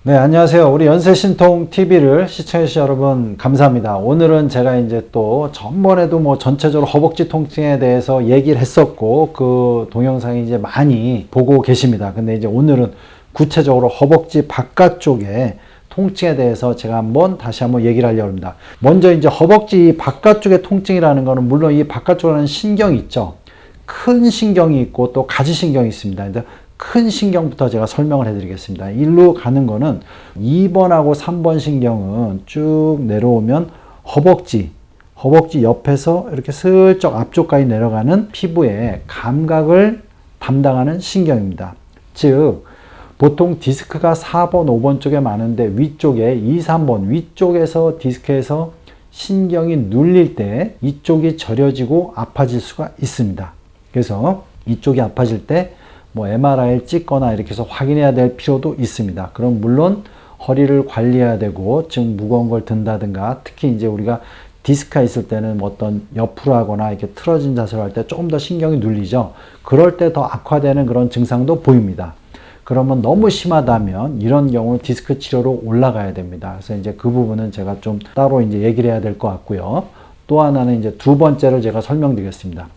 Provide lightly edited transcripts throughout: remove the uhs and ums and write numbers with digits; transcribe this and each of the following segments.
네, 안녕하세요. 우리 연세신통TV를 시청해주신 여러분, 감사합니다. 오늘은 제가 이제 또 전번에도 뭐 전체적으로 허벅지 통증에 대해서 얘기를 했었고, 그 동영상이 이제 많이 보고 계십니다. 근데 이제 오늘은 구체적으로 허벅지 바깥쪽에 통증에 대해서 제가 다시 한번 얘기를 하려고 합니다. 먼저 이제 허벅지 바깥쪽의 통증이라는 거는 물론 이 바깥쪽에는 신경이 있죠. 큰 신경이 있고 또 가지신경이 있습니다. 근데 큰 신경부터 제가 설명을 해드리겠습니다. 일로 가는 거는 2번하고 3번 신경은 쭉 내려오면 허벅지 옆에서 이렇게 슬쩍 앞쪽까지 내려가는 피부의 감각을 담당하는 신경입니다. 즉 보통 디스크가 4번, 5번 쪽에 많은데 위쪽에 2, 3번 위쪽에서 디스크에서 신경이 눌릴 때 이쪽이 저려지고 아파질 수가 있습니다. 그래서 이쪽이 아파질 때 MRI를 찍거나 이렇게 해서 확인해야 될 필요도 있습니다. 그럼 물론 허리를 관리해야 되고 즉 무거운 걸 든다든가 특히 이제 우리가 디스크가 있을 때는 어떤 옆으로 하거나 이렇게 틀어진 자세로 할 때 조금 더 신경이 눌리죠. 그럴 때 더 악화되는 그런 증상도 보입니다. 그러면 너무 심하다면 이런 경우는 디스크 치료로 올라가야 됩니다. 그래서 이제 그 부분은 제가 좀 따로 이제 얘기를 해야 될 것 같고요. 또 하나는 이제 두 번째를 제가 설명드리겠습니다.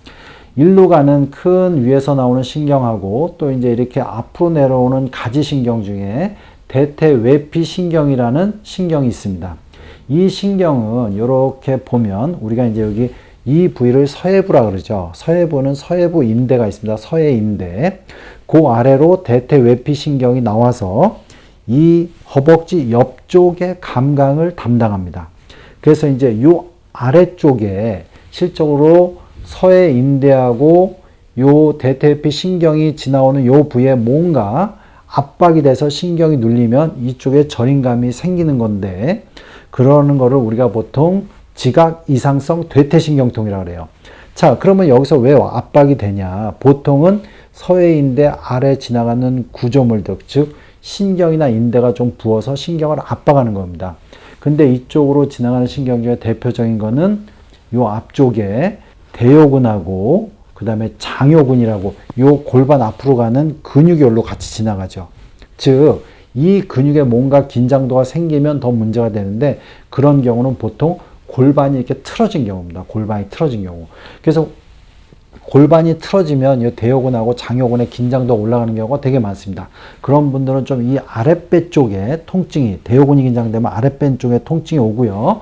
일로 가는 큰 위에서 나오는 신경하고 또 이제 이렇게 앞으로 내려오는 가지신경 중에 대퇴외피신경이라는 신경이 있습니다. 이 신경은 이렇게 보면 우리가 이제 여기 이 부위를 서해부라 그러죠. 서해부는 서해부 인대가 있습니다. 서해인대. 그 아래로 대퇴외피신경이 나와서 이 허벅지 옆쪽의 감각을 담당합니다. 그래서 이제 이 아래쪽에 실적으로 서해인대하고 요 대퇴피 신경이 지나오는 요 부위에 뭔가 압박이 돼서 신경이 눌리면 이쪽에 저림감이 생기는 건데 그러는 거를 우리가 보통 지각 이상성 퇴퇴신경통이라고 그래요. 자, 그러면 여기서 왜 압박이 되냐? 보통은 서해인대 아래 지나가는 구조물들, 즉 신경이나 인대가 좀 부어서 신경을 압박하는 겁니다. 근데 이쪽으로 지나가는 신경 중에 대표적인 거는 요 앞쪽에 대요근하고 그 다음에 장요근이라고 요 골반 앞으로 가는 근육이 여기로 같이 지나가죠. 즉 이 근육에 뭔가 긴장도가 생기면 더 문제가 되는데 그런 경우는 보통 골반이 이렇게 틀어진 경우입니다. 골반이 틀어진 경우. 그래서 골반이 틀어지면 이 대요근하고 장요근의 긴장도가 올라가는 경우가 되게 많습니다. 그런 분들은 좀 이 아랫배 쪽에 통증이 대요근이 긴장되면 아랫배 쪽에 통증이 오고요.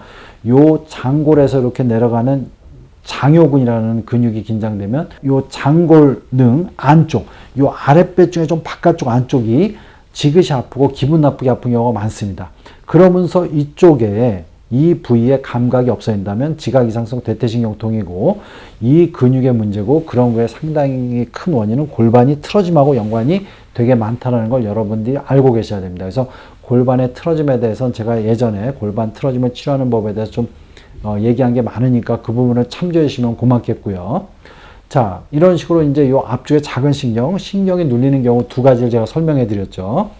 요 장골에서 이렇게 내려가는 장요근이라는 근육이 긴장되면 요 장골능 안쪽, 요 아랫배 중에 좀 바깥쪽 안쪽이 지그시 아프고 기분 나쁘게 아픈 경우가 많습니다. 그러면서 이쪽에 이 부위에 감각이 없어진다면 지각이상성 대퇴신경통이고 이 근육의 문제고 그런 거에 상당히 큰 원인은 골반이 틀어짐하고 연관이 되게 많다는 걸 여러분들이 알고 계셔야 됩니다. 그래서 골반의 틀어짐에 대해서는 제가 예전에 골반 틀어짐을 치료하는 법에 대해서 좀 얘기한 게 많으니까 그 부분을 참조해 주시면 고맙겠고요. 자, 이런 식으로 이제 요 앞쪽에 작은 신경이 눌리는 경우 두 가지를 제가 설명해 드렸죠.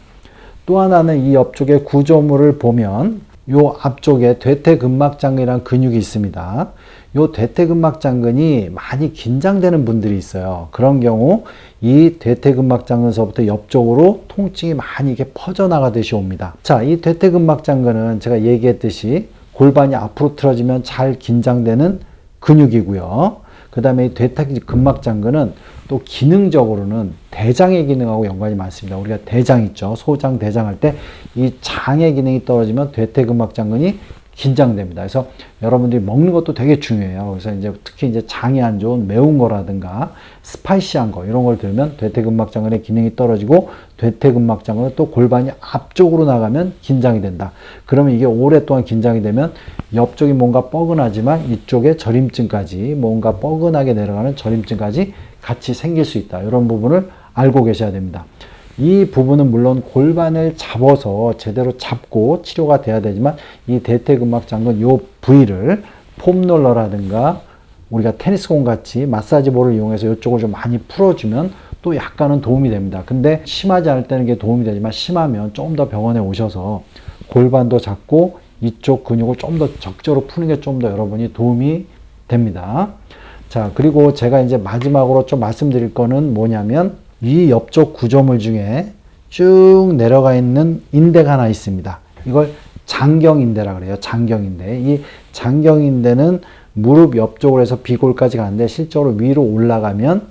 또 하나는 이 옆쪽에 구조물을 보면 요 앞쪽에 대퇴근막장근이라는 근육이 있습니다. 요 대퇴근막장근이 많이 긴장되는 분들이 있어요. 그런 경우 이 대퇴근막장근서부터 옆쪽으로 통증이 많이 이렇게 퍼져나가듯이 옵니다. 자, 이 대퇴근막장근은 제가 얘기했듯이 골반이 앞으로 틀어지면 잘 긴장되는 근육이고요. 그 다음에 이 대퇴근막장근은 또 기능적으로는 대장의 기능하고 연관이 많습니다. 우리가 대장 있죠. 소장, 대장 할 때 이 장의 기능이 떨어지면 대퇴근막장근이 긴장됩니다. 그래서 여러분들이 먹는 것도 되게 중요해요. 그래서 이제 특히 이제 장이 안 좋은 매운 거라든가 스파이시한 거 이런 걸 들면 대퇴근막장근의 기능이 떨어지고 대퇴근막장근은 또 골반이 앞쪽으로 나가면 긴장이 된다. 그러면 이게 오랫동안 긴장이 되면 옆쪽이 뭔가 뻐근하지만 이쪽에 저림증까지 뭔가 뻐근하게 내려가는 저림증까지 같이 생길 수 있다. 이런 부분을 알고 계셔야 됩니다. 이 부분은 물론 골반을 잡아서 제대로 잡고 치료가 돼야 되지만 이 대퇴근막장근 요 부위를 폼롤러라든가 우리가 테니스공 같이 마사지볼을 이용해서 이쪽을 좀 많이 풀어주면 또 약간은 도움이 됩니다. 근데 심하지 않을 때는 이게 도움이 되지만 심하면 좀 더 병원에 오셔서 골반도 잡고 이쪽 근육을 좀 더 적절히 푸는 게 좀 더 여러분이 도움이 됩니다. 자, 그리고 제가 이제 마지막으로 좀 말씀드릴 거는 뭐냐면 이 옆쪽 구조물 중에 쭉 내려가 있는 인대가 하나 있습니다. 이걸 장경인대라 그래요. 장경인대. 이 장경인대는 무릎 옆쪽으로 해서 비골까지 가는데 실제로 위로 올라가면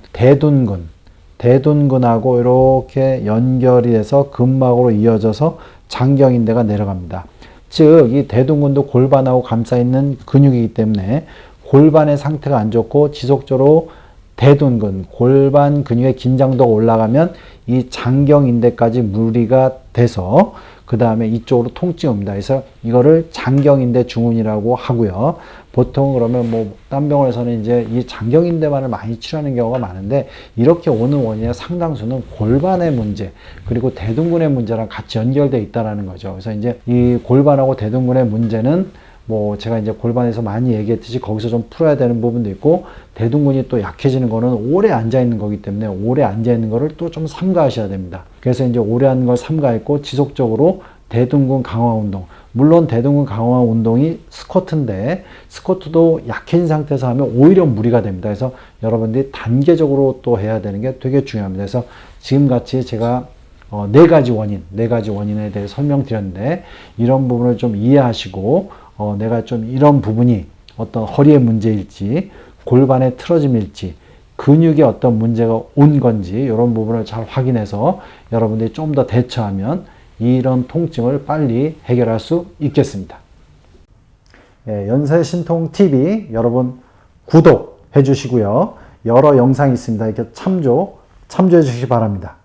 대둔근하고 이렇게 연결이 돼서 근막으로 이어져서 장경인대가 내려갑니다. 즉, 이 대둔근도 골반하고 감싸있는 근육이기 때문에 골반의 상태가 안 좋고 지속적으로 대둔근, 골반 근육의 긴장도가 올라가면 이 장경인대까지 무리가 돼서 그 다음에 이쪽으로 통증이 옵니다. 그래서 이거를 장경인대 증후군이라고 하고요. 보통 그러면 뭐 딴 병원에서는 이제 이 장경인대만을 많이 치료하는 경우가 많은데 이렇게 오는 원인의 상당수는 골반의 문제 그리고 대둔근의 문제랑 같이 연결되어 있다는 거죠. 그래서 이제 이 골반하고 대둔근의 문제는 뭐 제가 이제 골반에서 많이 얘기했듯이 거기서 좀 풀어야 되는 부분도 있고 대둔근이 또 약해지는 거는 오래 앉아 있는 거기 때문에 오래 앉아 있는 거를 또 좀 삼가하셔야 됩니다. 그래서 이제 오래 앉는 걸 삼가했고 지속적으로 대둔근 강화 운동, 물론 대둔근 강화 운동이 스쿼트인데 스쿼트도 약해진 상태에서 하면 오히려 무리가 됩니다. 그래서 여러분들이 단계적으로 또 해야 되는 게 되게 중요합니다. 그래서 지금같이 제가 네 가지 원인에 대해 설명드렸는데 이런 부분을 좀 이해하시고 내가 좀 이런 부분이 어떤 허리의 문제일지 골반의 틀어짐일지 근육에 어떤 문제가 온 건지 이런 부분을 잘 확인해서 여러분들이 좀 더 대처하면 이런 통증을 빨리 해결할 수 있겠습니다. 예, 연세신통TV 여러분 구독해 주시고요. 여러 영상이 있습니다. 이렇게 참조해 주시기 바랍니다.